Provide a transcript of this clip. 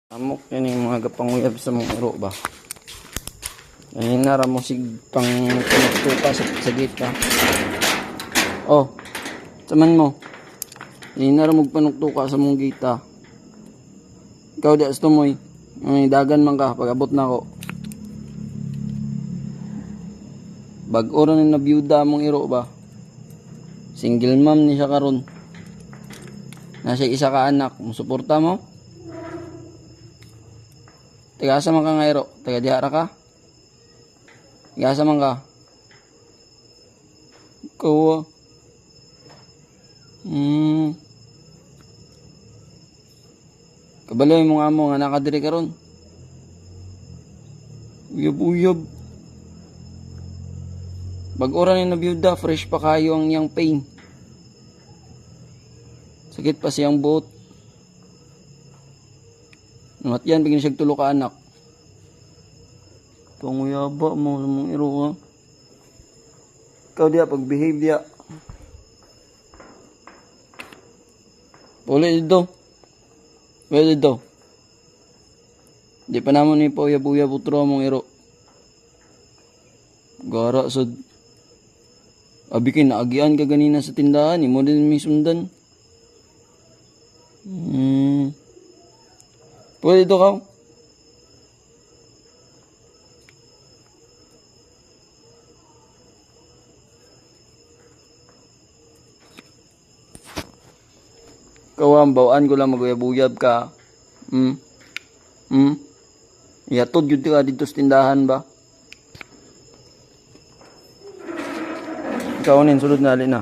Amok yan yung mga gapanguyab sa mga iro ba. Ay nara mo sig pang tupa sa gate ka. Oh. Saman mo. Ay nara mo panuktuka sa mong gate ha. Ikaw di asto mo eh. Ay dagan man ka pag abot na ako. Bag-ora na nabiyuda mong iro ba. Single mom ni siya karon. Nasa isa ka anak, musuporta mo? Tigasa man ka nga iro, taga dihara ka? Tigasa man ka? Ikaw ah. Kabaloy mo nga mo nga nakadiri ka ron. Uyab-uyab. Bag-ora ni nabiyuda, fresh pa kayo ang yang pain. Sakit pa siyang buot. At yan, bigyan siya tulo ka anak. Panguyaba mo sa mong iro ha. Ikaw diya, pag-behave diya. Ulit dito. Ulit dito. Di pa naman ni pauyab-uyab utro mong iro. Gara sa... Abi kayo, naagian ka ganina sa tindahan. Imo din may sundan. Pwede ito ka? Kawang bawaan ko lang maguyab-uyab ka. Yatod yun ka dito sa tindahan ba? Ikaw nin, sulod na alin na.